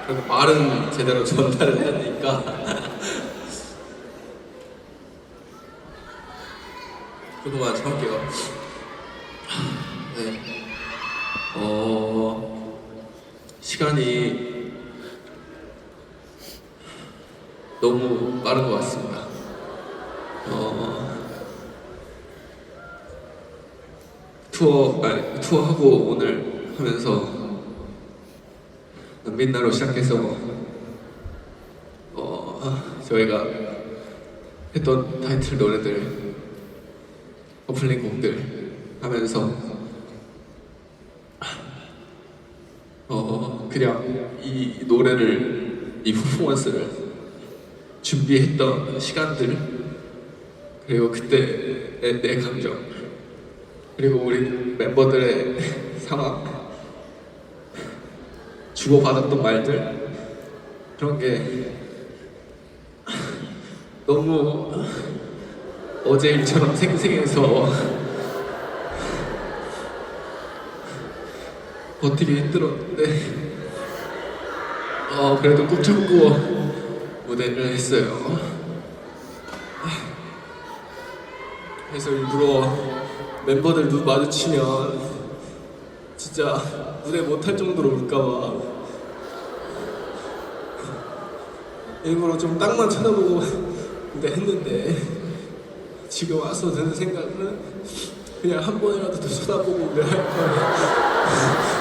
그래도 말은 제대로 전달을 해야 되니까 그동안 참을게요. 네. 시간이 너무 빠른 것 같습니다. 투어하고 오늘 하면서 민나로 시작해서 저희가 했던 타이틀 노래들, 오프닝 곡들 하면서 그냥 이 노래를, 이 퍼포먼스를 준비했던 시간들, 그리고 그때의 내 감정, 그리고 우리 멤버들의 상황, 주고받았던 말들, 그런 게 너무 어제 일처럼 생생해서 버티기 힘들었는데 그래도 꾹 참고 무대를 했어요. 그래서 일부러 멤버들 눈 마주치면 진짜 무대 못할 정도로 울까봐 일부러 좀 땅만 쳐다보고 무대 했는데, 지금 와서 드는 생각은 그냥 한 번이라도 더 쳐다보고 무대 할 거예요.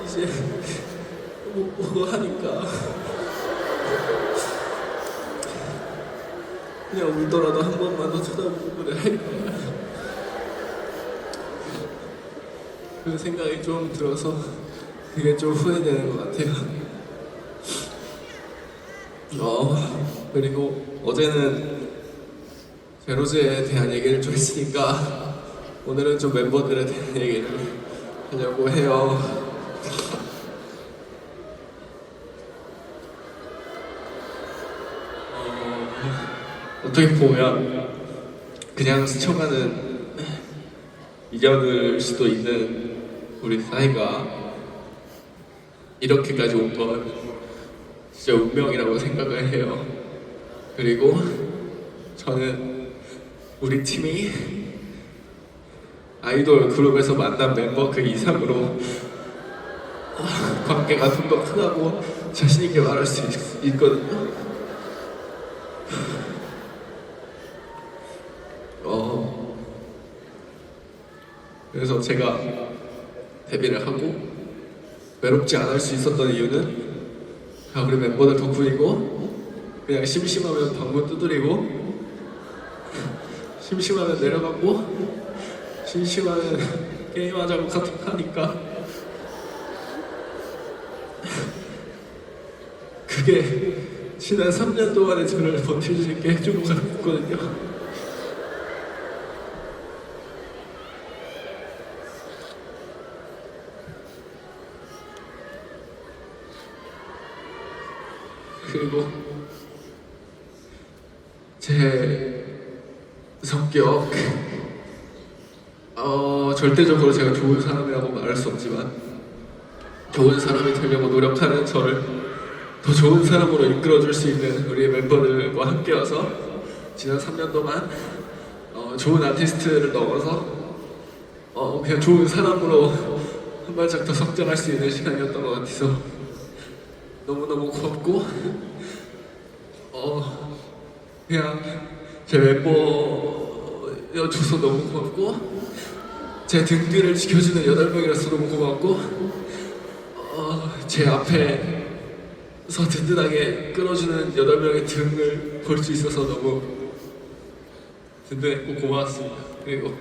이제 못 보고 하니까 그냥 울더라도 한 번만 더 쳐다보고 무대 할 거야. 그 생각이 좀 들어서 그게 좀 후회되는 것 같아요. 그리고 어제는 제로즈에 대한 얘기를 좀 했으니까 오늘은 좀 멤버들에 대한 얘기를 하려고 해요. 어떻게 보면 그냥 스쳐가는 인연일 수도 있는 우리 사이가 이렇게까지 온 건 진짜 운명이라고 생각을 해요. 그리고 저는 우리 팀이 아이돌 그룹에서 만난 멤버 그 이상으로 관계가 좀 더 크다고 자신 있게 말할 수 있거든요. 그래서 제가 데뷔를 하고 외롭지 않을 수 있었던 이유는 우리 멤버들 덕분이고, 그냥 심심하면 방문 두드리고, 심심하면 내려가고, 심심하면 게임하자고 카톡하니까 그게 지난 3년 동안의 저를 버틸 수 있게 해준 것 같거든요. 그리고 제 성격, 절대적으로 제가 좋은 사람이라고 말할 수 없지만 좋은 사람이 되려고 노력하는 저를 더 좋은 사람으로 이끌어줄 수 있는 우리 멤버들과 함께여서 지난 3년 동안 좋은 아티스트를 넘어서 그냥 좋은 사람으로 한 발짝 더 성장할 수 있는 시간이었던 것 같아서 너무너무 고맙고, 그냥 제 멤버여줘서 너무 고맙고, 제 등 뒤를 지켜주는 8명이라서 너무 고맙고, 제 앞에서 든든하게 끌어주는 8명의 등을 볼 수 있어서 너무 든든했고 고마웠습니다. 그리고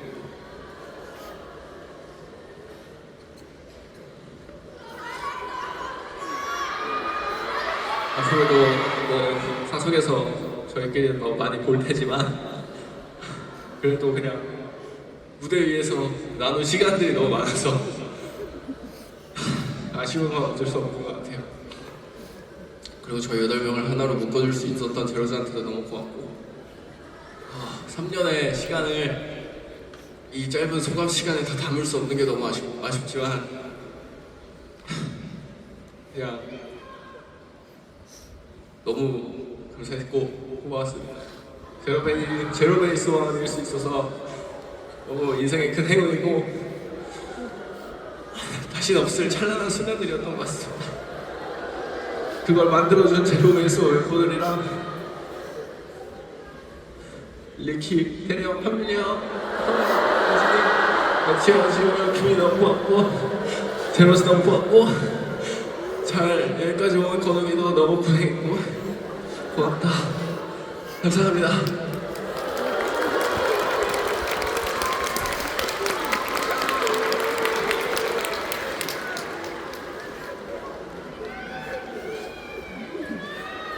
앞으로도 뭐 사석에서 저희끼리는 더 많이 볼 테지만 그래도 그냥 무대 위에서 나눈 시간들이 너무 많아서 아쉬운 건 어쩔 수 없는 것 같아요. 그리고 저희 8명을 하나로 묶어줄 수 있었던 제로즈한테도 너무 고맙고, 3년의 시간을 이 짧은 소감 시간에 다 담을 수 없는 게 너무 아쉽지만 그냥 너무 감사했고 고마웠습니다. 제로베이스와 될 수 있어서 너무 인생의 큰 행운이고 다시 없을 찬란한 순간들이었던 것 같습니다. 그걸 만들어준 제로베이스 멤버들이랑 리키, 태리 형, 현민이 형, 같이 지금 김이 너무 고맙고 제로스 너무 고맙고 잘 여기까지 온 건웅이도 너무 고생했고 고맙다. 감사합니다.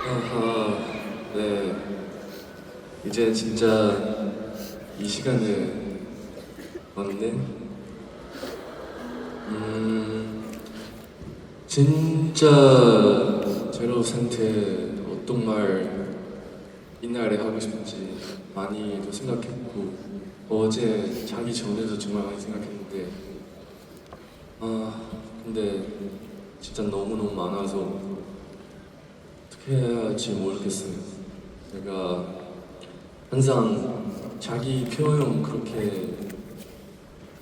아하, 네. 이제 진짜 이 시간에 왔네. 진짜 제로 상태 어떤 말 이날에 하고 싶은지 많이도 생각했고 어제 자기 전에도 정말 많이 생각했는데 근데 진짜 너무너무 많아서 어떻게 해야 할지 모르겠어요. 제가 항상 자기 표현 그렇게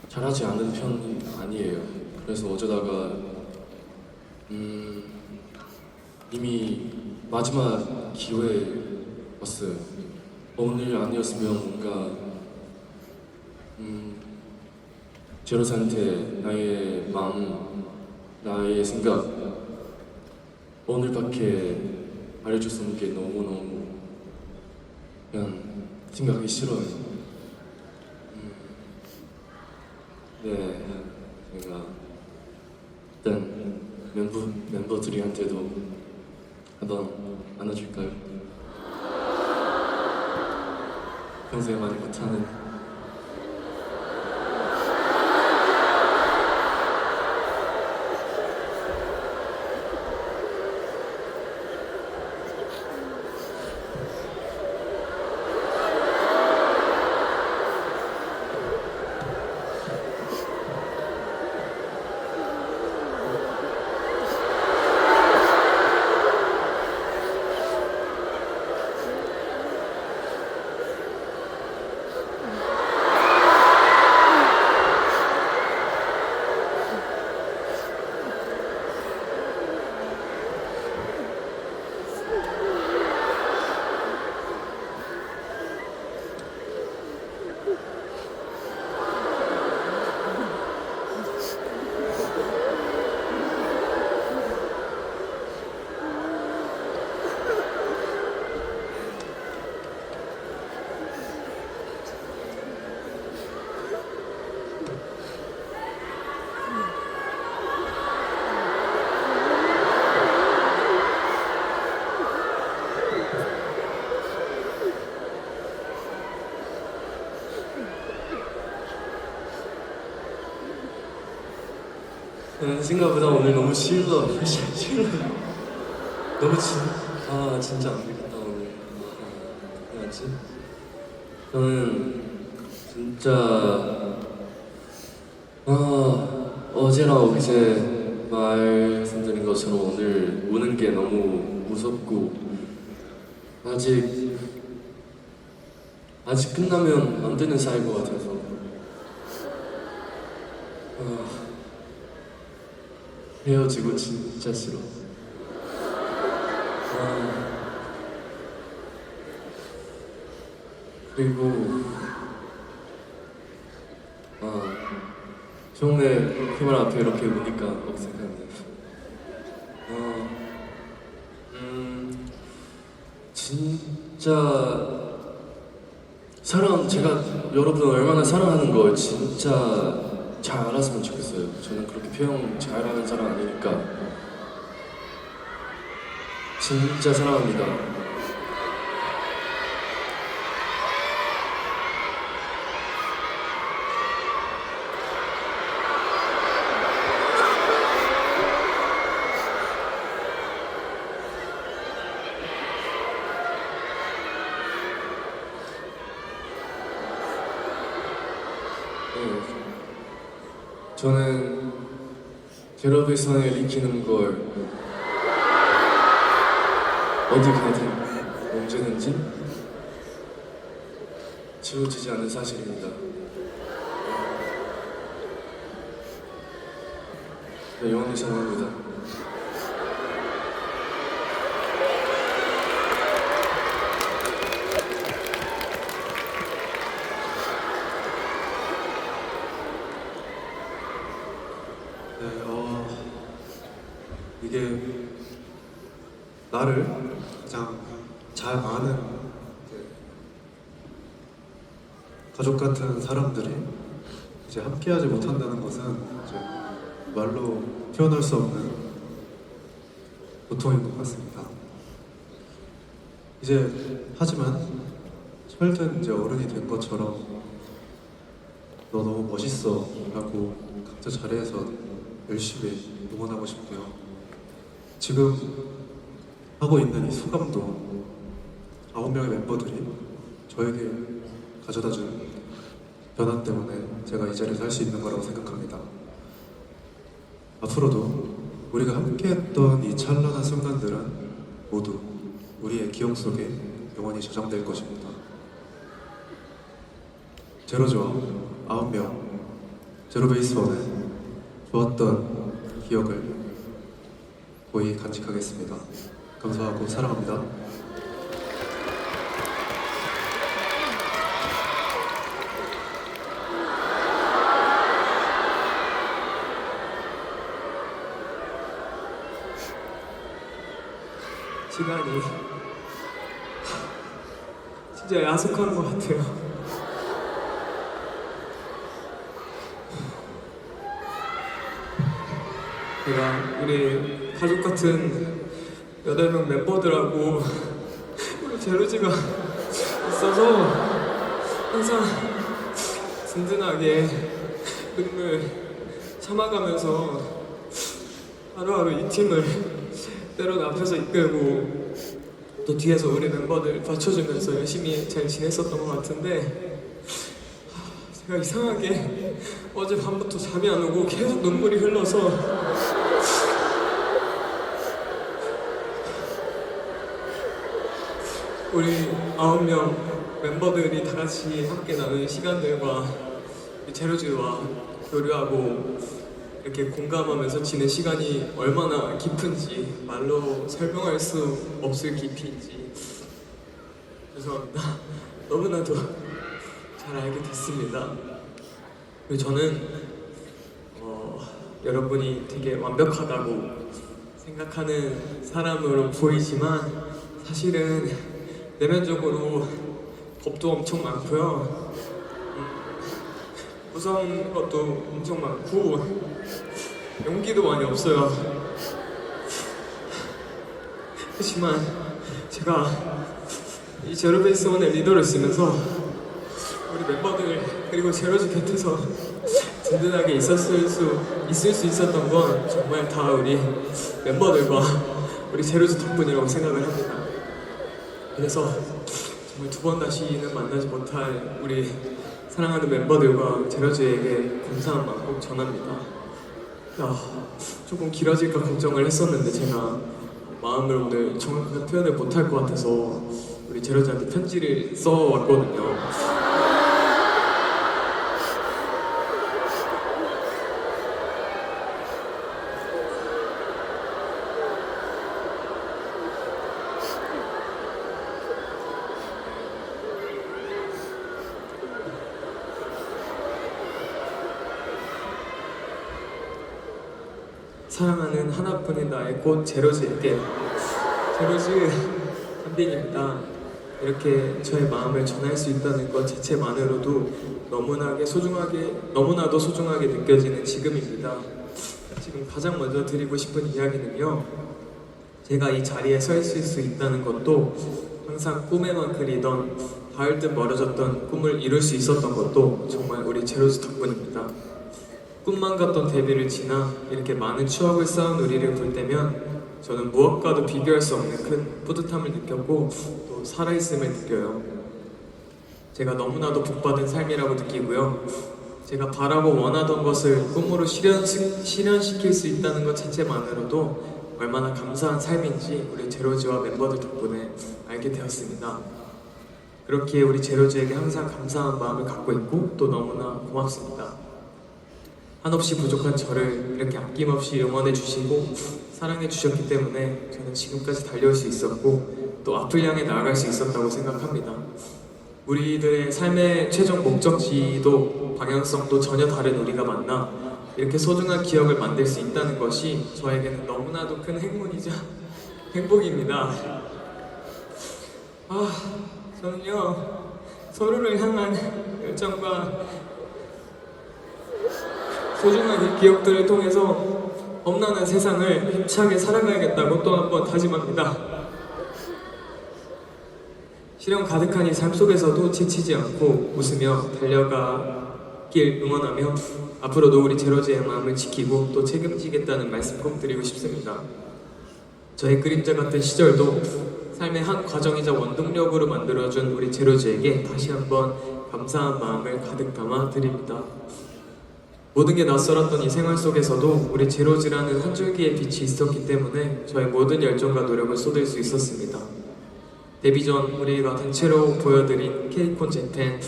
잘하지 않은 편이 아니에요. 그래서 어쩌다가 이미 마지막 기회에 왔어요. 오늘 아니었으면 뭔가 제로사한테 나의 마음, 나의 생각 오늘밖에 말해줄 수 없는 게 너무너무 그냥 생각하기 싫어요. 네, 제가 일단 멤버들한테도 한번 안아줄까요? 평소에 많이 못하는 생각보다 오늘 너무 싫어. 너무 진짜 안 되겠다 오늘. 해야지. 저는 진짜 어제랑 어제 말씀드린 것처럼 오늘 우는 게 너무 무섭고 아직 끝나면 안 되는 사이인 것 같아서 헤어지고 진짜 싫어. 그리고 형네 카메라 앞에 이렇게 보니까 어색한데 진짜 제가 여러분을 얼마나 사랑하는 걸 진짜 잘 알았으면 좋겠어요. 저는 그렇게 표현 잘하는 사람 아니니까 진짜 사랑합니다. 저는 제로비 선을 익히는 걸 어디 가든 언제든지 지워지지 않는 사실입니다. 네, 영원히 사랑합니다. 네, 이게 나를 가장 잘 아는 이제 가족 같은 사람들이 이제 함께하지 못한다는 것은 이제 말로 표현할 수 없는 고통인 것 같습니다. 이제 하지만 철든 이제 어른이 된 것처럼 너 너무 멋있어 라고 각자 자리에서 열심히 응원하고 싶고요. 지금 하고 있는 이 소감도 9명의 멤버들이 저에게 가져다준 변화 때문에 제가 이 자리에서 할 수 있는 거라고 생각합니다. 앞으로도 우리가 함께했던 이 찬란한 순간들은 모두 우리의 기억 속에 영원히 저장될 것입니다. 제로즈와 9명 제로베이스원의 좋았던 기억을 고이 간직하겠습니다. 감사하고 사랑합니다. 시간이 진짜 야속한 것 같아요. 제가 우리 가족 같은 8명 멤버들하고 우리 제로지가 있어서 항상 든든하게 눈물 참아가면서 하루하루 이 팀을 때론 앞에서 이끌고 또 뒤에서 우리 멤버들 받쳐주면서 열심히 잘 지냈었던 것 같은데 제가 이상하게 어제 밤부터 잠이 안 오고 계속 눈물이 흘러서 우리 9명 멤버들이 다 같이 함께 나눈 시간들과 제로즈와 교류하고 이렇게 공감하면서 지낸 시간이 얼마나 깊은지 말로 설명할 수 없을 깊이인지 죄송합니다. 너무나도 잘 알게 됐습니다. 그리고 저는 여러분이 되게 완벽하다고 생각하는 사람으로 보이지만 사실은 내면적으로 겁도 엄청 많고요. 무서운 것도 엄청 많고 용기도 많이 없어요. 하지만 제가 이 제로베이스원의 리더를 쓰면서 우리 멤버들 그리고 제로즈 곁에서 든든하게 있을 수 있었던 건 정말 다 우리 멤버들과 우리 제로즈 덕분이라고 생각을 합니다. 그래서 정말 두 번 다시는 만나지 못할 우리 사랑하는 멤버들과 제로즈에게 감사한 마음 꼭 전합니다. 조금 길어질까 걱정을 했었는데 제가 마음을 오늘 정확하게 표현을 못할 것 같아서 우리 제로즈한테 편지를 써왔거든요. 사랑하는 하나뿐인 나의 꽃 제로즈에게 제로즈 한빈입니다. 이렇게 저의 마음을 전할 수 있다는 것 자체만으로도 너무나도 소중하게 느껴지는 지금입니다. 지금 가장 먼저 드리고 싶은 이야기는요. 제가 이 자리에 서 있을 수 있다는 것도 항상 꿈에만 그리던 닿을 듯 멀어졌던 꿈을 이룰 수 있었던 것도 정말 우리 제로즈 덕분입니다. 꿈만 같던 데뷔를 지나 이렇게 많은 추억을 쌓은 우리를 볼 때면 저는 무엇과도 비교할 수 없는 큰 뿌듯함을 느꼈고 또 살아있음을 느껴요. 제가 너무나도 복받은 삶이라고 느끼고요. 제가 바라고 원하던 것을 꿈으로 실현시킬 수 있다는 것 자체만으로도 얼마나 감사한 삶인지 우리 제로즈와 멤버들 덕분에 알게 되었습니다. 그렇게 우리 제로즈에게 항상 감사한 마음을 갖고 있고 또 너무나 고맙습니다. 한없이 부족한 저를 이렇게 아낌없이 응원해 주시고 사랑해 주셨기 때문에 저는 지금까지 달려올 수 있었고 또 앞을 향해 나아갈 수 있었다고 생각합니다. 우리들의 삶의 최종 목적지도 방향성도 전혀 다른 우리가 만나 이렇게 소중한 기억을 만들 수 있다는 것이 저에게는 너무나도 큰 행운이자 행복입니다. 저는요 서로를 향한 열정과 소중한 이 기억들을 통해서 험난한 세상을 힘차게 살아가야겠다고 또 한 번 다짐합니다. 시련 가득한 이 삶 속에서도 지치지 않고 웃으며 달려가길 응원하며 앞으로도 우리 제로즈의 마음을 지키고 또 책임지겠다는 말씀 꼭 드리고 싶습니다. 저의 그림자 같은 시절도 삶의 한 과정이자 원동력으로 만들어준 우리 제로즈에게 다시 한번 감사한 마음을 가득 담아 드립니다. 모든 게 낯설었던 이 생활 속에서도 우리 제로즈라는 한 줄기의 빛이 있었기 때문에 저의 모든 열정과 노력을 쏟을 수 있었습니다. 데뷔 전 우리가 단체로 보여드린 K-콘 재팬,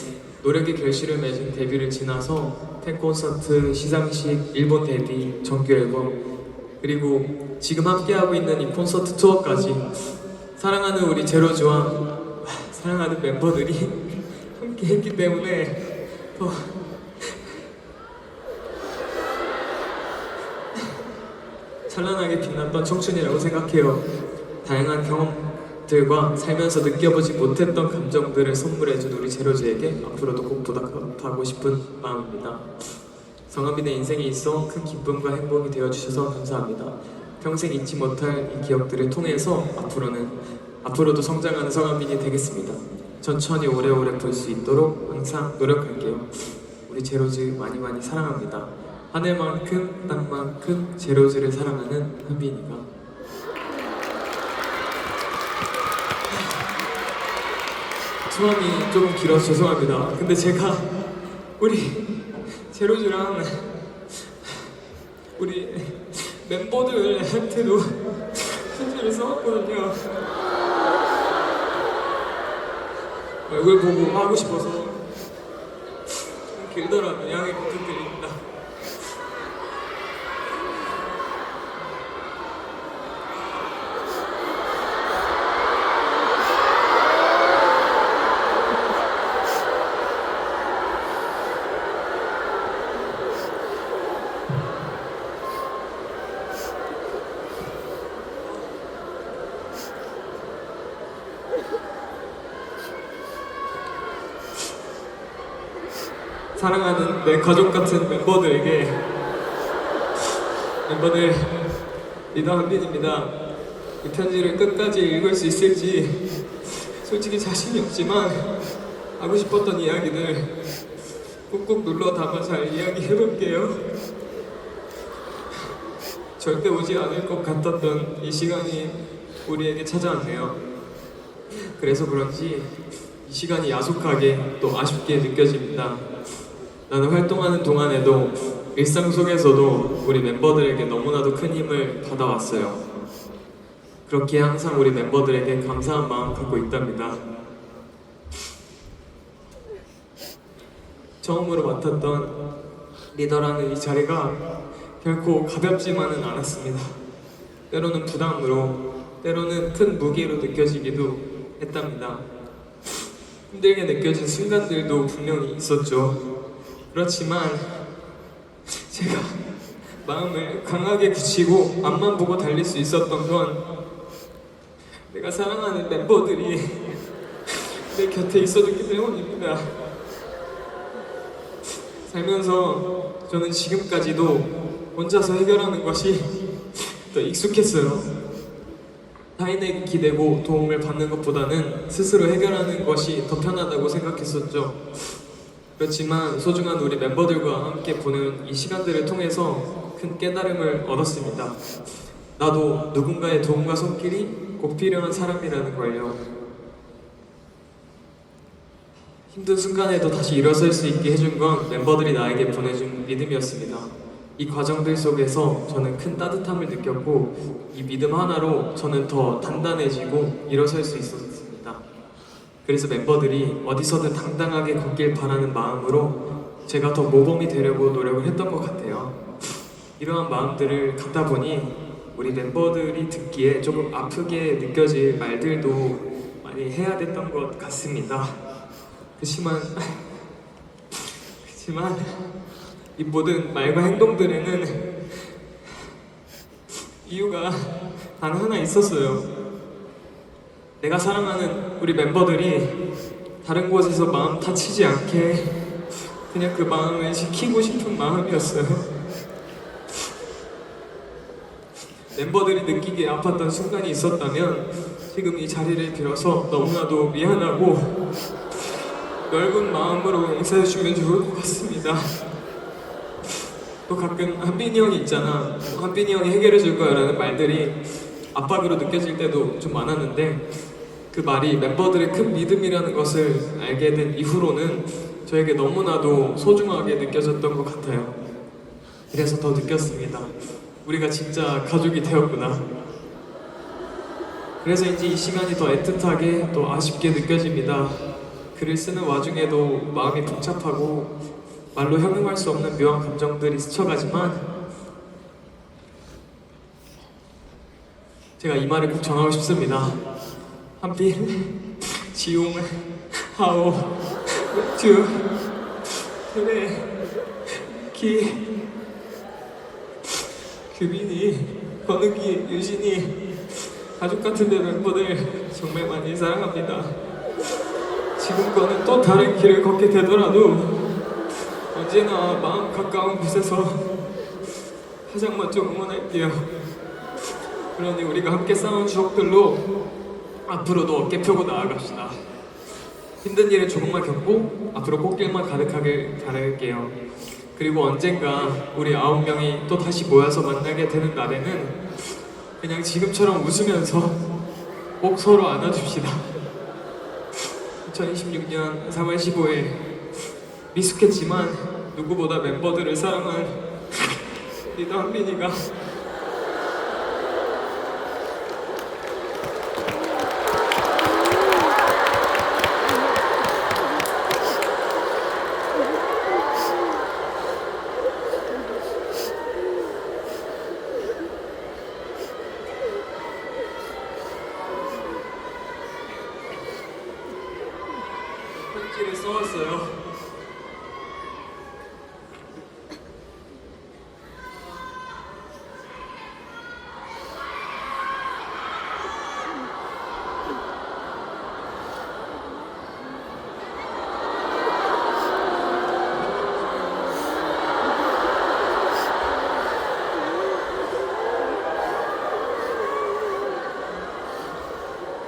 노력의 결실을 맺은 데뷔를 지나서 팬콘서트, 시상식, 일본 데뷔, 정규 앨범, 그리고 지금 함께하고 있는 이 콘서트 투어까지 사랑하는 우리 제로즈와 사랑하는 멤버들이 함께했기 때문에 더 찬란하게 빛났던 청춘이라고 생각해요. 다양한 경험들과 살면서 느껴보지 못했던 감정들을 선물해준 우리 제로즈에게 앞으로도 꼭 보답하고 싶은 마음입니다. 성한빈의 인생에 있어 큰 기쁨과 행복이 되어주셔서 감사합니다. 평생 잊지 못할 이 기억들을 통해서 앞으로도 성장하는 성한빈이 되겠습니다. 천천히 오래오래 볼 수 있도록 항상 노력할게요. 우리 제로즈 많이 많이 사랑합니다. 하늘만큼 땅만큼 제로즈를 사랑하는 한빈이가. 수감이 조금 길어서 죄송합니다. 근데 제가 우리 제로즈랑 우리 멤버들한테도 편지를 써왔거든요. 얼굴 보고 하고 싶어서 좀 길더라도 양해 부탁드립니다. 사랑하는 내 가족 같은 멤버들 리더 한빈입니다. 이 편지를 끝까지 읽을 수 있을지 솔직히 자신이 없지만 하고 싶었던 이야기들 꾹꾹 눌러 담아 잘 이야기해볼게요. 절대 오지 않을 것 같았던 이 시간이 우리에게 찾아왔네요. 그래서 그런지 이 시간이 야속하게 또 아쉽게 느껴집니다. 나는 활동하는 동안에도 일상 속에서도 우리 멤버들에게 너무나도 큰 힘을 받아왔어요. 그렇게 항상 우리 멤버들에게 감사한 마음 갖고 있답니다. 처음으로 맡았던 리더라는 이 자리가 결코 가볍지만은 않았습니다. 때로는 부담으로, 때로는 큰 무게로 느껴지기도 했답니다. 힘들게 느껴진 순간들도 분명히 있었죠. 그렇지만 제가 마음을 강하게 굳히고 앞만 보고 달릴 수 있었던 건 내가 사랑하는 멤버들이 내 곁에 있어줬기 때문입니다. 살면서 저는 지금까지도 혼자서 해결하는 것이 더 익숙했어요. 타인에게 기대고 도움을 받는 것보다는 스스로 해결하는 것이 더 편하다고 생각했었죠. 그렇지만 소중한 우리 멤버들과 함께 보는 이 시간들을 통해서 큰 깨달음을 얻었습니다. 나도 누군가의 도움과 손길이 꼭 필요한 사람이라는 걸요. 힘든 순간에도 다시 일어설 수 있게 해준 건 멤버들이 나에게 보내준 믿음이었습니다. 이 과정들 속에서 저는 큰 따뜻함을 느꼈고 이 믿음 하나로 저는 더 단단해지고 일어설 수 있었습니다. 그래서 멤버들이 어디서든 당당하게 걷길 바라는 마음으로 제가 더 모범이 되려고 노력을 했던 것 같아요. 이러한 마음들을 갖다 보니 우리 멤버들이 듣기에 조금 아프게 느껴질 말들도 많이 해야 됐던 것 같습니다. 그치만 이 모든 말과 행동들에는 이유가 단 하나 있었어요. 내가 사랑하는 우리 멤버들이 다른 곳에서 마음 다치지 않게 그냥 그 마음을 지키고 싶은 마음이었어요. 멤버들이 느끼기에 아팠던 순간이 있었다면 지금 이 자리를 빌어서 너무나도 미안하고 넓은 마음으로 인사해주면 좋을 것 같습니다. 또 가끔 한빈이 형이 있잖아, 한빈이 형이 해결해줄 거야 라는 말들이 압박으로 느껴질 때도 좀 많았는데 그 말이 멤버들의 큰 믿음이라는 것을 알게 된 이후로는 저에게 너무나도 소중하게 느껴졌던 것 같아요. 그래서 더 느꼈습니다. 우리가 진짜 가족이 되었구나. 그래서인지 이 시간이 더 애틋하게 또 아쉽게 느껴집니다. 글을 쓰는 와중에도 마음이 복잡하고 말로 형용할 수 없는 묘한 감정들이 스쳐가지만 제가 이 말을 꼭 전하고 싶습니다. 한빈, 지용, 하오, 주, 그래, 기, 규빈이, 건욱이, 유진이 가족 같은 내 멤버들 정말 많이 사랑합니다. 지금과는 또 다른 길을 걷게 되더라도 언제나 마음 가까운 곳에서 화장만 좀 응원할게요. 그러니 우리가 함께 쌓은 추억들로 앞으로도 어깨 펴고 나아갑시다. 힘든 일은 조금만 겪고 앞으로 꽃길만 가득하길 바랄게요. 그리고 언젠가 우리 9명이 또 다시 모여서 만나게 되는 날에는 그냥 지금처럼 웃으면서 꼭 서로 안아줍시다. 2026년 3월 15일 미숙했지만 누구보다 멤버들을 사랑한 리더 한빈이가 편지를 써왔어요.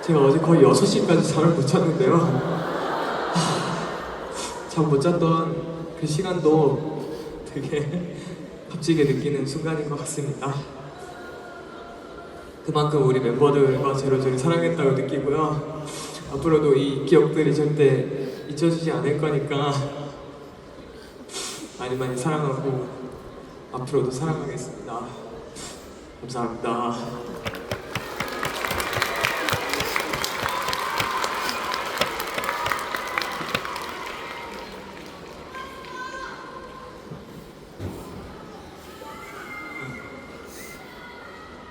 제가 어제 거의 6시까지 잠을 못 잤는데요. 잠 못 잤던 그 시간도 되게 값지게 느끼는 순간인 것 같습니다. 그만큼 우리 멤버들과 제로제로 사랑했다고 느끼고요. 앞으로도 이 기억들이 절대 잊혀지지 않을 거니까 많이 많이 사랑하고 앞으로도 사랑하겠습니다. 감사합니다.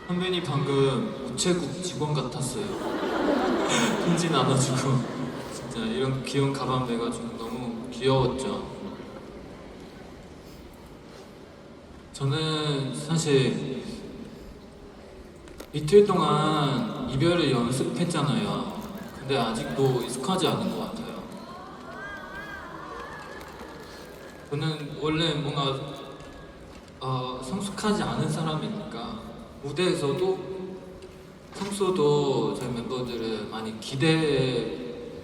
한빈이 방금 우체국 직원 같았어요. 편지 나눠주고 진짜 이런 귀여운 가방 내가지고 너무 귀여웠죠. 저는 사실 이틀 동안 이별을 연습했잖아요. 근데 아직도 익숙하지 않은 것 같아요. 저는 원래 뭔가 성숙하지 않은 사람이니까 무대에서도 평소도 저희 멤버들을 많이 기대잖아요.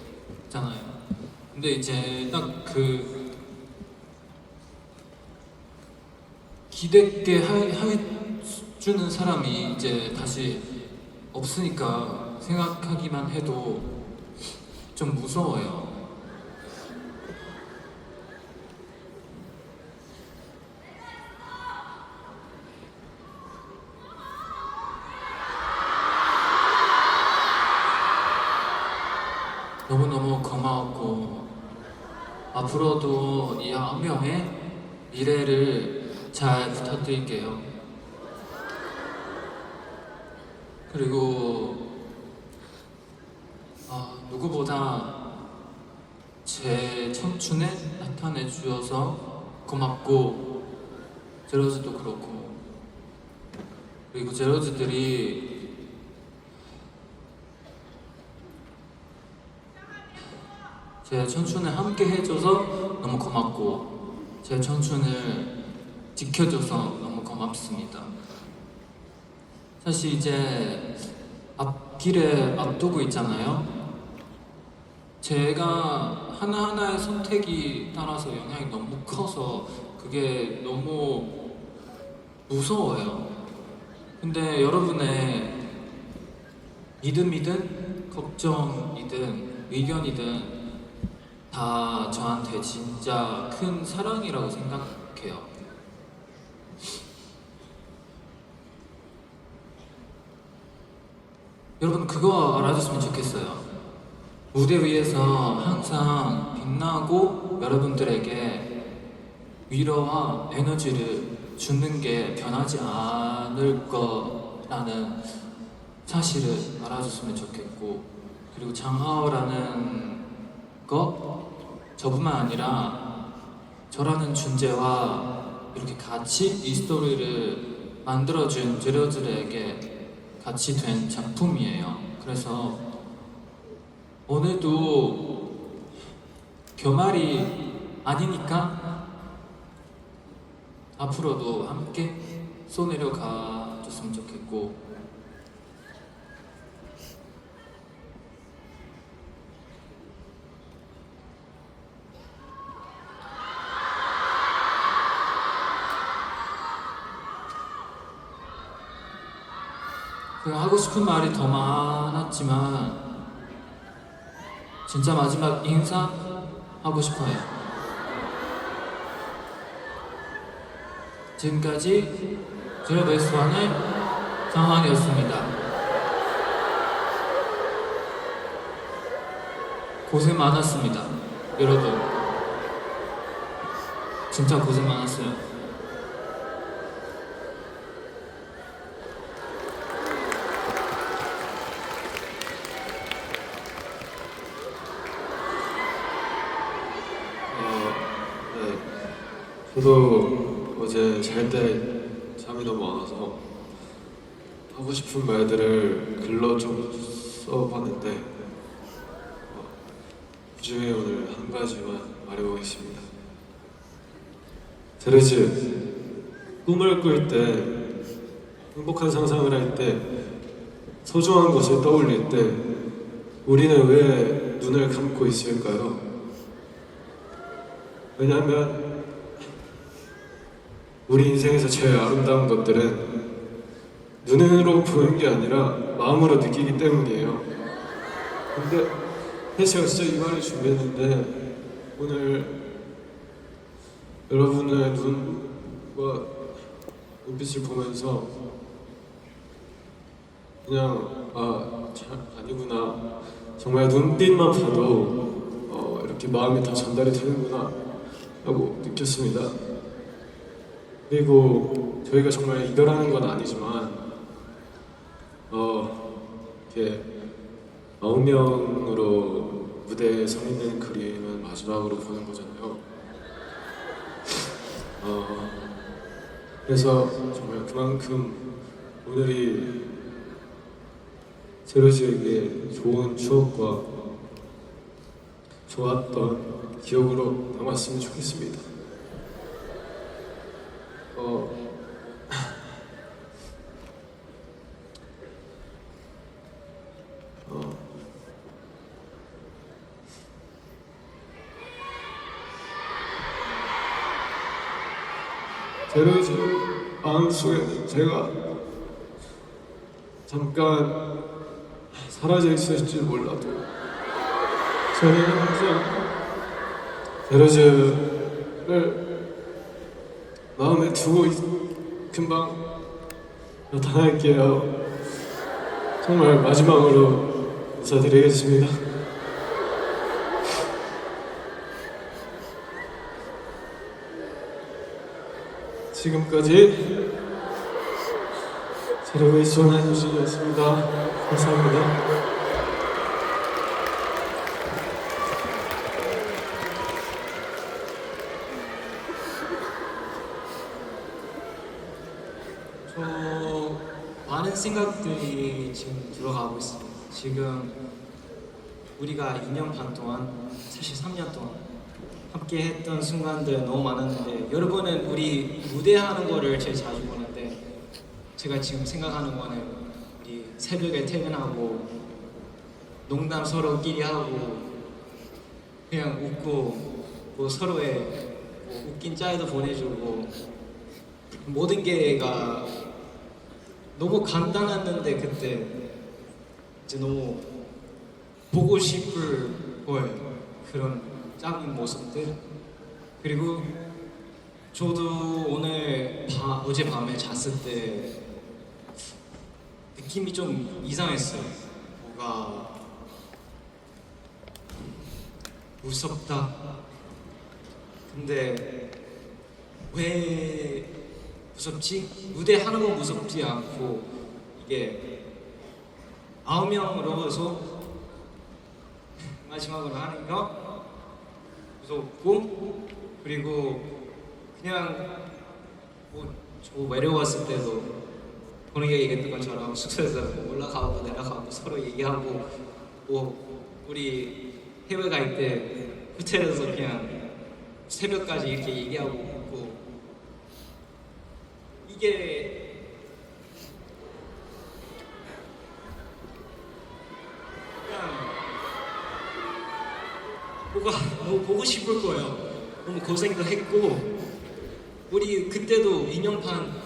근데 이제 딱 그 기대게 해주는 사람이 이제 다시 없으니까 생각하기만 해도 좀 무서워요. 너무너무 고마웠고 앞으로도 이 한 명의 미래를 잘 부탁드릴게요. 그리고 누구보다 제 청춘에 나타내 주셔서 고맙고 제로즈도 그렇고 그리고 제로즈들이 제 청춘을 함께 해줘서 너무 고맙고 제 청춘을 지켜줘서 너무 고맙습니다. 사실 이제 앞길을 앞두고 있잖아요. 제가 하나하나의 선택이 따라서 영향이 너무 커서 그게 너무 무서워요. 근데 여러분의 믿음이든 걱정이든 의견이든 다 저한테 진짜 큰 사랑이라고 생각해요. 여러분 그거 알아줬으면 좋겠어요. 무대 위에서 항상 빛나고 여러분들에게 위로와 에너지를 주는 게 변하지 않을 거라는 사실을 알아줬으면 좋겠고 그리고 장하오라는 거 저뿐만 아니라 저라는 존재와 이렇게 같이 이 스토리를 만들어준 제로들에게 같이 된 작품이에요. 그래서 오늘도 결말이 아니니까 앞으로도 함께 손내려 가줬으면 좋겠고 제가 하고 싶은 말이 더 많았지만 진짜 마지막 인사 하고 싶어요. 지금까지 제로베이스1의 장환이었습니다. 고생 많았습니다, 여러분. 진짜 고생 많았어요. 저도 어제 잘 때 잠이 너무 안 와서 하고 싶은 말들을 글로 좀 써봤는데 그중에 오늘 한 가지만 말해보겠습니다. 제르즈, 꿈을 꿀 때, 행복한 상상을 할 때, 소중한 것을 떠올릴 때 우리는 왜 눈을 감고 있을까요? 왜냐하면 우리 인생에서 제일 아름다운 것들은 눈으로 보는 게 아니라 마음으로 느끼기 때문이에요. 근데 제가 진짜 이 말을 준비했는데 오늘 여러분의 눈과 눈빛을 보면서 그냥 아니구나, 정말 눈빛만 봐도 이렇게 마음이 다 전달이 되는구나 하고 느꼈습니다. 그리고 저희가 정말 이별하는 건 아니지만 이렇게 9명으로 무대에 서 있는 그림은 마지막으로 보는 거잖아요. 그래서 정말 그만큼 오늘이 제로즈에게 좋은 추억과 좋았던 기억으로 남았으면 좋겠습니다. 제로즈 마음속에 제가 잠깐 사라져 있을지 몰라도 저는 항상 제로즈를 마음에 두고 금방 나타날게요. 정말 마지막으로 인사드리겠습니다. 지금까지 제로베이스원 한효진이었습니다. 감사합니다. 저 많은 생각들이 지금 들어가고 있습니다. 지금 우리가 2년 반 동안, 사실 3년 동안 함께 했던 순간들 너무 많았는데, 여러분은 우리 무대하는 거를 제일 자주 보는데, 제가 지금 생각하는 거는 우리 새벽에 퇴근하고 농담 서로끼리 하고 그냥 웃고 뭐 서로의 뭐 웃긴 짤도 보내주고, 모든 게가 너무 간단했는데 그때 이제 너무 보고 싶을 거예요. 그런 작은 모습들. 그리고 저도 오늘 어젯밤에 잤을 때 느낌이 좀 이상했어요. 뭔가 무섭다. 근데 왜 무섭지? 무대 하는 건 무섭지 않고, 이게 9명으로서 마지막으로 하는 거 무섭고, 그리고 그냥 저 외로웠을 때도 본인이 얘기했던 것처럼 숙소에서 올라가고 내려가고 서로 얘기하고, 뭐 우리 해외 갈 때 호텔에서 그냥 새벽까지 이렇게 얘기하고 웃고, 이게 그냥 너무 보고 싶을 거예요. 너무 고생도 했고, 우리 그때도 2년 반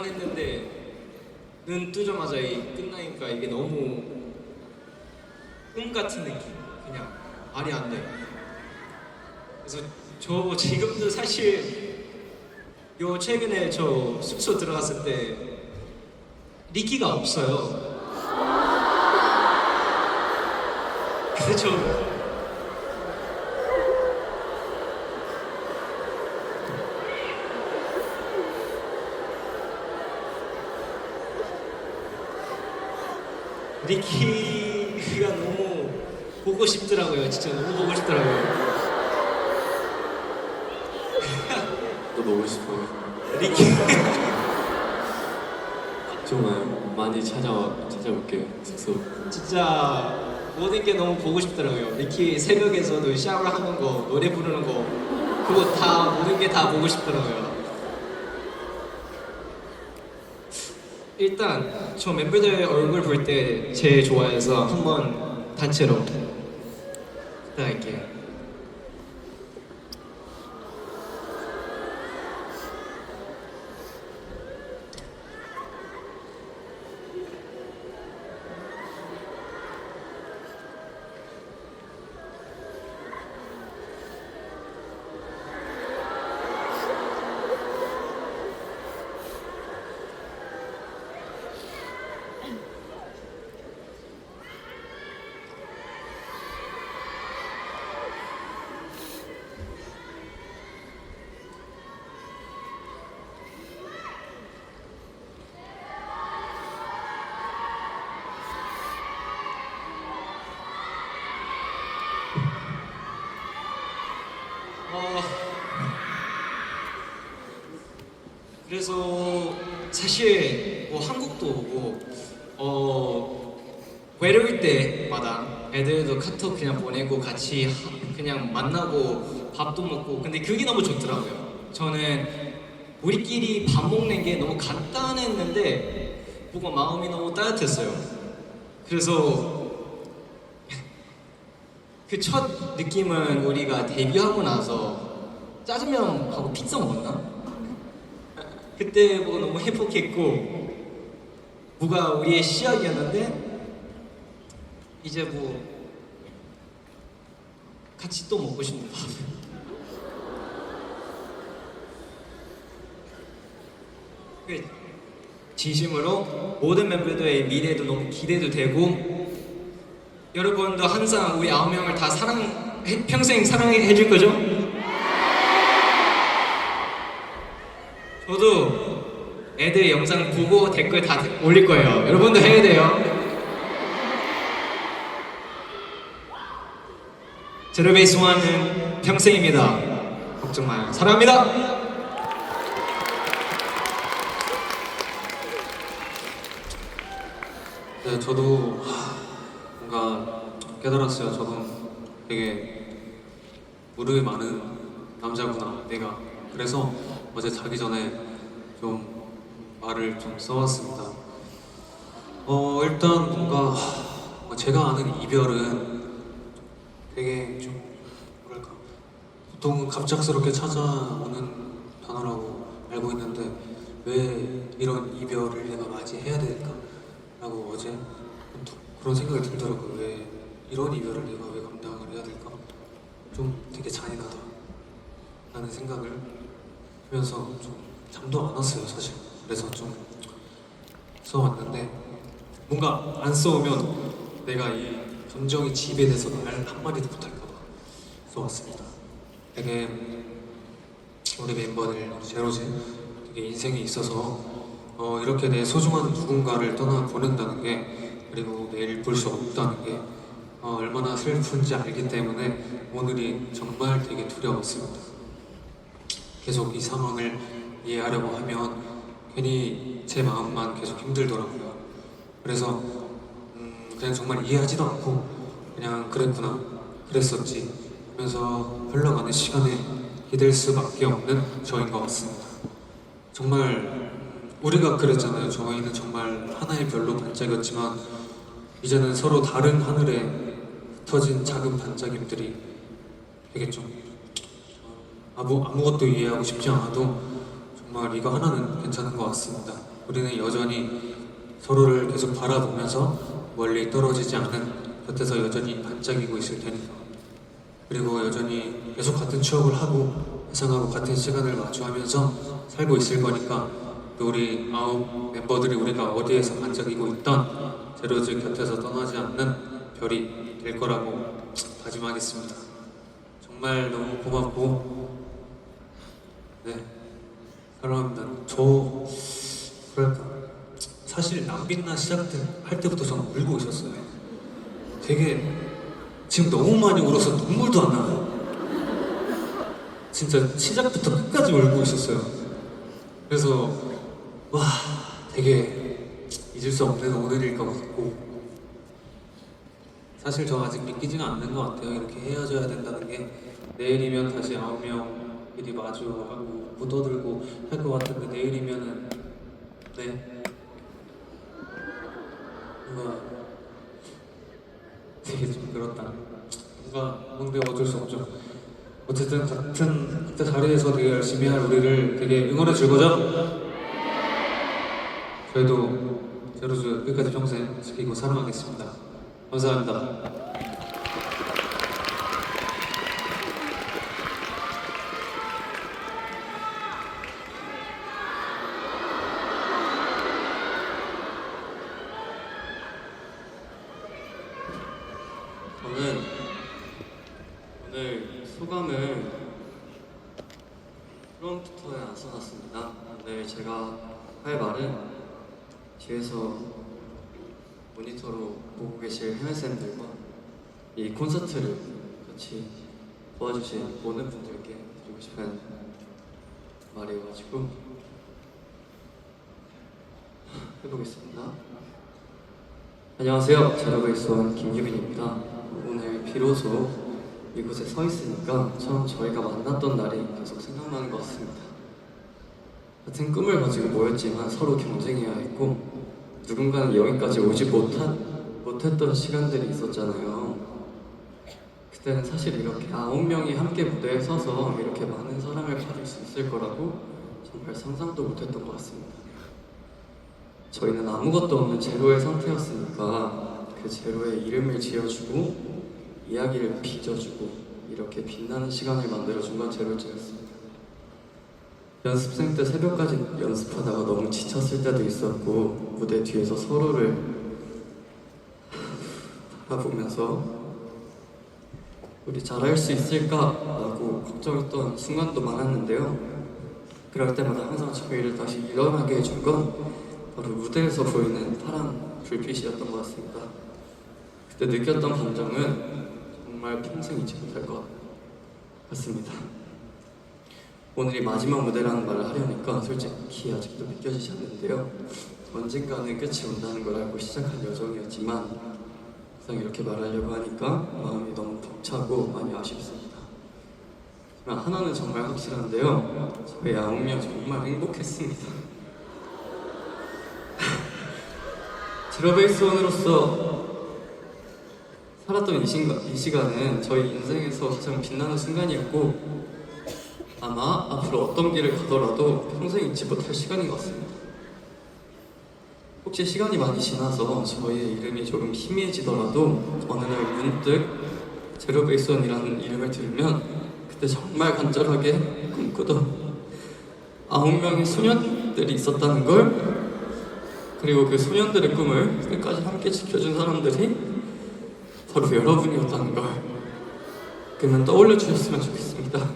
했는데 눈 뜨자마자 끝나니까 이게 너무 꿈 같은 느낌. 그냥 말이 안 돼. 그래서 저 지금도 사실 최근에 저 숙소 들어갔을 때 리키가 없어요. 그래서 리키가 너무 보고 싶더라고요. 진짜 너무 보고 싶더라고요. 또 보고 싶어요. 리키 정말 많이 찾아올게요. 숙소. 진짜 모든 게 너무 보고 싶더라고요. 리키 새벽에서도 샤워하는 거, 노래 부르는 거, 그거 다 모든 게 다 보고 싶더라고요. 일단 저 멤버들 얼굴 볼 때 제일 좋아해서 한번 단체로 부탁할게요. 그래서 사실 뭐 한국도 오고 외로울 때마다 애들도 카톡 그냥 보내고 같이 그냥 만나고 밥도 먹고, 근데 그게 너무 좋더라고요. 저는 우리끼리 밥 먹는 게 너무 간단했는데 뭔가 마음이 너무 따뜻했어요. 그래서 그 첫 느낌은 우리가 데뷔하고 나서 짜장면하고 피자 먹었나? 그때 보고 너무 행복했고, 뭐가 우리의 시작이었는데 이제 뭐 같이 또 먹고 싶은 밥. 진심으로 모든 멤버들의 미래도 너무 기대도 되고, 여러분도 항상 우리 9명을 다 평생 사랑해 줄 거죠? 저도 애들 영상 보고 댓글 다 올릴 거예요. 여러분도 해야 돼요. 제로베이스 원은 평생입니다. 걱정 마요. 사랑합니다. 네, 저도 뭔가 깨달았어요. 저도 되게 무르이 많은 남자구나, 내가. 그래서 어제 자기 전에 좀 말을 좀 써왔습니다. 일단 뭔가 제가 아는 이별은 되게 좀 뭐랄까, 보통은 갑작스럽게 찾아오는 단어라고 알고 있는데 왜 이런 이별을 내가 맞이해야 될까? 라고 어제 그런 생각이 들더라고요. 왜 이런 이별을 내가 왜 감당을 해야 될까? 좀 되게 잔인하다 라는 생각을 하면서 좀 잠도 안 왔어요, 사실. 그래서 좀 써왔는데 뭔가 안 써오면 내가 이 감정이 지배돼서 말 한마디도 못할까봐 써왔습니다. 되게 우리 멤버들 제로즈 되게 인생에 있어서 이렇게 내 소중한 누군가를 떠나 보낸다는 게, 그리고 내일 볼 수 없다는 게 얼마나 슬픈지 알기 때문에 오늘이 정말 되게 두려웠습니다. 계속 이 상황을 이해하려고 하면 괜히 제 마음만 계속 힘들더라고요. 그래서 그냥 정말 이해하지도 않고 그냥 그랬구나, 그랬었지 하면서 흘러가는 시간에 기댈 수밖에 없는 저인 것 같습니다. 정말 우리가 그랬잖아요. 저희는 정말 하나의 별로 반짝였지만 이제는 서로 다른 하늘에 흩어진 작은 반짝임들이 되게 좀 아무것도 이해하고 싶지 않아도 정말 이거 하나는 괜찮은 것 같습니다. 우리는 여전히 서로를 계속 바라보면서 멀리 떨어지지 않은 곁에서 여전히 반짝이고 있을 테니까. 그리고 여전히 계속 같은 추억을 하고 회상하고 같은 시간을 마주하면서 살고 있을 거니까, 또 우리 9 멤버들이 우리가 어디에서 반짝이고 있던 제로즈 곁에서 떠나지 않는 별이 될 거라고 다짐하겠습니다. 정말 너무 고맙고 네, 사랑합니다. 뭐랄까, 사실 남빛나 시작할 때부터 저는 울고 있었어요. 되게 지금 너무 많이 울어서 눈물도 안 나요. 진짜 시작부터 끝까지 울고 있었어요. 그래서 와, 되게 잊을 수 없는 오늘일 것 같고, 사실 저 아직 믿기지가 않는 것 같아요. 이렇게 헤어져야 된다는 게. 내일이면 다시 9명끼리 마주하고 묻어들고 할 것 같은데, 내일이면은 네, 뭔가 되게 좀 그렇다. 뭔가 어쩔 수 없죠. 어쨌든 같은 그때 자리에서 되게 열심히 할 우리를 되게 응원해 줄 거죠? 저희도 제로즈 끝까지 평생 지키고 사랑하겠습니다. 감사합니다. 저는 오늘 소감을 프롬프터에 안 써놨습니다. 오늘 제가 할 말은 뒤에서 모니터로 보고 계실 해외쌤들과 이 콘서트를 같이 도와주신 모든 분들께 드리고 싶은 말이어가지고 해보겠습니다. 안녕하세요. 제로베이스 원 김유빈입니다. 오늘 비로소 이곳에 서 있으니까 처음 저희가 만났던 날이 계속 생각나는 것 같습니다. 같은 꿈을 가지고 모였지만 서로 경쟁해야 했고, 누군가는 여기까지 오지 못했던 시간들이 있었잖아요. 그때는 사실 이렇게 9명이 함께 무대에 서서 이렇게 많은 사랑을 받을 수 있을 거라고 정말 상상도 못했던 것 같습니다. 저희는 아무것도 없는 제로의 상태였으니까 그 제로에 이름을 지어주고 이야기를 빚어주고 이렇게 빛나는 시간을 만들어준 건 제로즈였습니다. 연습생 때 새벽까지 연습하다가 너무 지쳤을 때도 있었고, 무대 뒤에서 서로를 바라보면서 우리 잘할 수 있을까? 라고 걱정했던 순간도 많았는데요. 그럴 때마다 항상 저희를 다시 일어나게 해준 건 바로 무대에서 보이는 파란 불빛이었던 것 같습니다. 그때 느꼈던 감정은 정말 평생 잊지 못할 것 같습니다. 오늘이 마지막 무대라는 말을 하려니까 솔직히 아직도 믿겨지지 않는데요. 언젠가는 끝이 온다는 걸 알고 시작한 여정이었지만 막상 이렇게 말하려고 하니까 마음이 너무 벅차고 많이 아쉽습니다. 하지만 하나는 정말 확실한데요. 저희 9명 정말 행복했습니다. 제로베이스원으로서 살았던 이 시간은 저희 인생에서 가장 빛나는 순간이었고 아마 앞으로 어떤 길을 가더라도 평생 잊지 못할 시간인 것 같습니다. 혹시 시간이 많이 지나서 저희의 이름이 조금 희미해지더라도 어느 날 문득 제로베이스원이라는 이름을 들으면 그때 정말 간절하게 꿈꾸던 9명의 소년들이 있었다는 걸, 그리고 그 소년들의 꿈을 끝까지 함께 지켜준 사람들이 바로 여러분이었다는 걸 그러면 떠올려 주셨으면 좋겠습니다.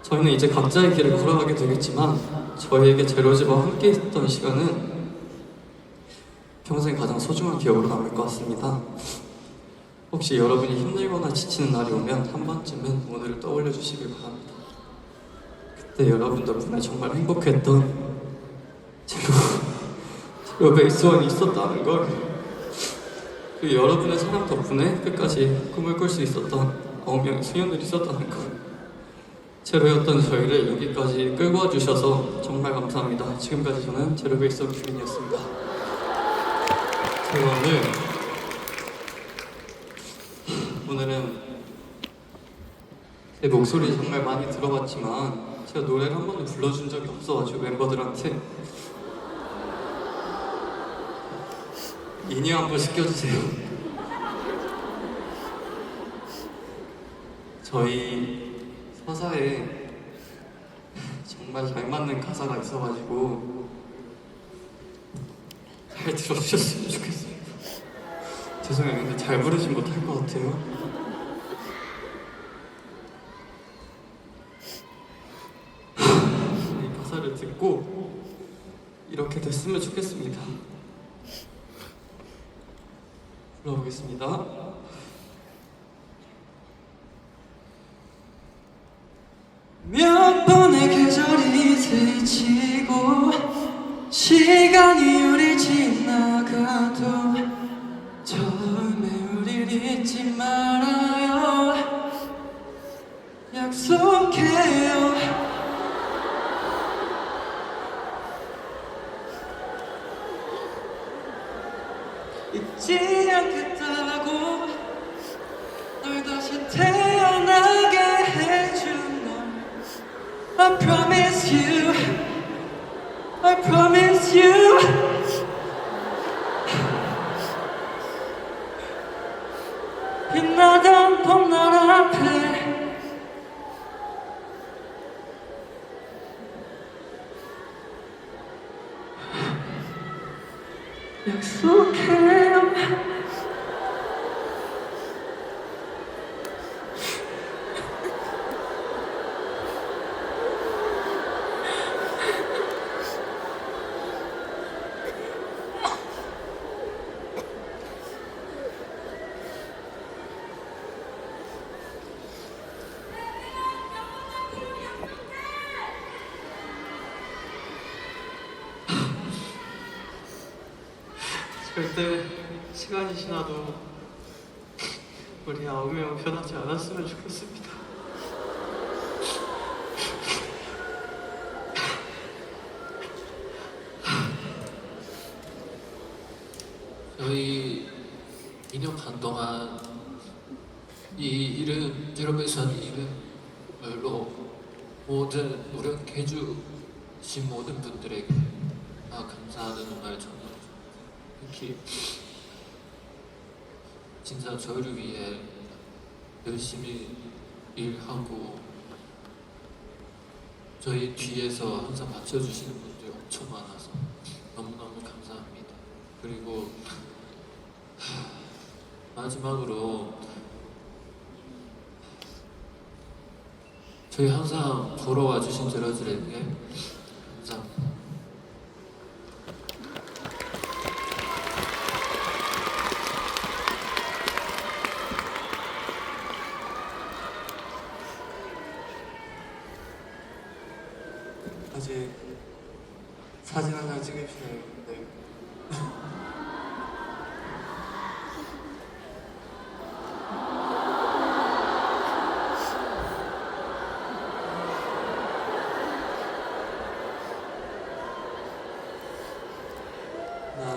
저희는 이제 각자의 길을 걸어가게 되겠지만 저희에게 제로즈와 함께 있었던 시간은 평생 가장 소중한 기억으로 남을 것 같습니다. 혹시 여러분이 힘들거나 지치는 날이 오면 한 번쯤은 오늘을 떠올려 주시길 바랍니다. 그때 여러분 덕분에 정말 행복했던 제로베이스원이 있었다는 걸, 그리고 여러분의 사랑 덕분에 끝까지 꿈을 꿀 수 있었던 9명의 소년들이 있었다는 걸, 제로였던 저희를 여기까지 끌고 와주셔서 정말 감사합니다. 지금까지 저는 제로베이스원 규민이었습니다. 제가 오늘은 제 목소리 정말 많이 들어봤지만 제가 노래를 한 번도 불러준 적이 없어가지고 멤버들한테 인이 한번 시켜주세요. 저희 서사에 정말 잘 맞는 가사가 있어가지고 잘 들어주셨으면 좋겠어요. 죄송해요. 근데 잘 부르진 못할 것 같아요. 이 가사를 듣고 이렇게 됐으면 좋겠습니다. 불러보겠습니다. 몇 번의 계절이 스치고 시간이 우릴 지나가도 처음에 우릴 잊지 말아요. 약속해요. 잊지 않겠다고 널 다시 태어나게 해준 널 I promise you I promise you 빛나던 봄날 앞에 약속해요. 절대 시간이 지나도 우리 9명 변하지 않았으면 좋겠습니다. 저희 2년 반 동안 이 이름 제로베이스원 이름으로 모든 노력해 주신 모든 분들에게 감사하다는 말 전해요. 특히 진짜 저희를 위해 열심히 일하고 저희 뒤에서 항상 맞춰주시는 분들이 엄청 많아서 너무너무 감사합니다. 그리고 마지막으로 저희 항상 보러 와주신 제로즈에게 감사합니다. 아직 사진 한 장 찍으시네요. 네. 하나.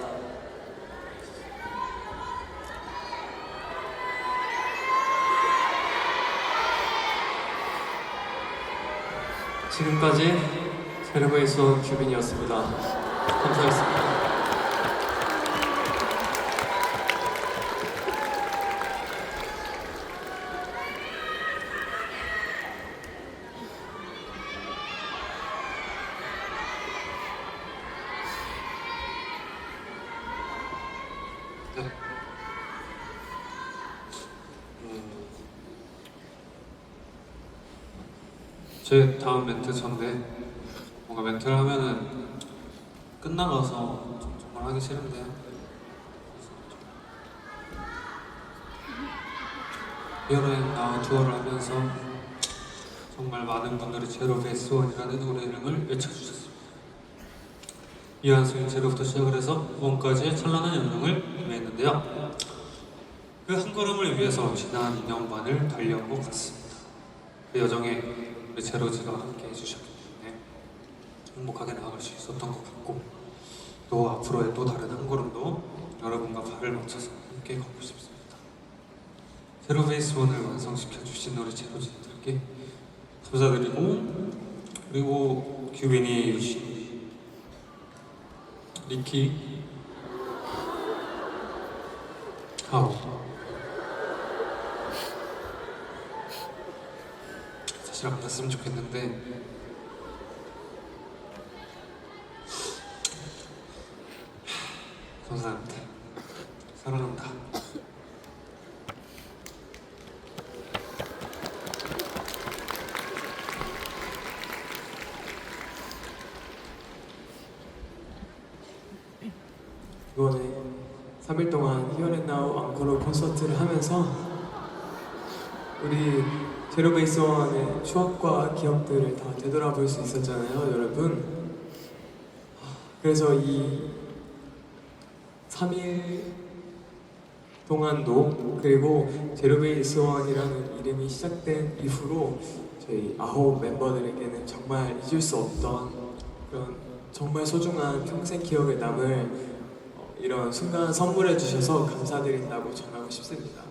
지금까지 제로베이스원 규빈이었습니다. 감사했습니다. 네. 제 다음 멘트 전데 뭔가 멘트를 하면은 끝나가서 정말 하기 싫은데요. 이번에 나와 투어를 하면서 정말 많은 분들이 제로 베이스원이라는 노래 이름을 외쳐주셨습니다. 이한수의 제로부터 시작을 해서 원까지의 찬란한 여정을 임했는데요. 그 한 걸음을 위해서 지난 2년 반을 달려온 것 같습니다. 그 여정에 우리 제로즈가 함께 해주셨기 때문에 행복하게 나아갈 수 있었던 것 같고, 또 앞으로의 또 다른 한 걸음도 여러분과 발을 맞춰서 함께 걷고 싶습니다. 제로 베이스원을 완성시켜 주신 우리 제로즈들께 감사드리고, 그리고 규빈이, 유시, 리키, 하오, 사실 안 봤으면 좋겠는데 감사합니다. 사랑한다. 이번에 3일 동안 히어앤나우 앙코르 콘서트를 하면서 우리 제로베이스원의 추억과 기억들을 다 되돌아볼 수 있었잖아요, 여러분. 그래서 이 3일 동안도, 그리고 제로베이스원이라는 이름이 시작된 이후로 저희 9 멤버들에게는 정말 잊을 수 없던 그런 정말 소중한 평생 기억에 남을 이런 순간 선물해 주셔서 감사드린다고 전하고 싶습니다.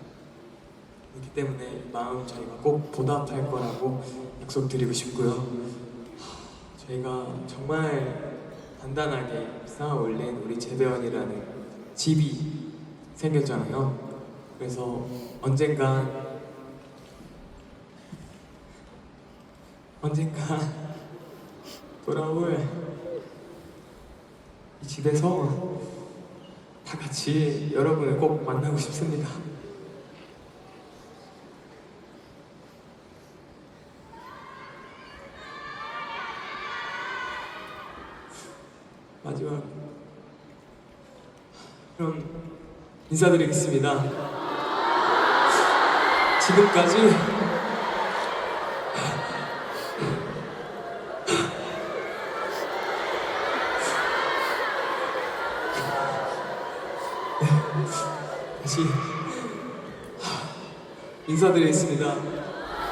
그렇기 때문에 이 마음 저희가 꼭 보답할 거라고 약속드리고 싶고요. 저희가 정말 단단하게 쌓아 올린 우리 재배원이라는 집이 생겼잖아요. 그래서 언젠간 돌아올 이 집에서 다 같이 여러분을 꼭 만나고 싶습니다. 마지막 그럼 인사드리겠습니다. 지금까지 다시 인사드리겠습니다.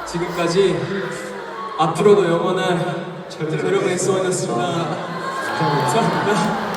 지금까지 앞으로도 영원한 제로베이스원이었습니다. 감사합니다.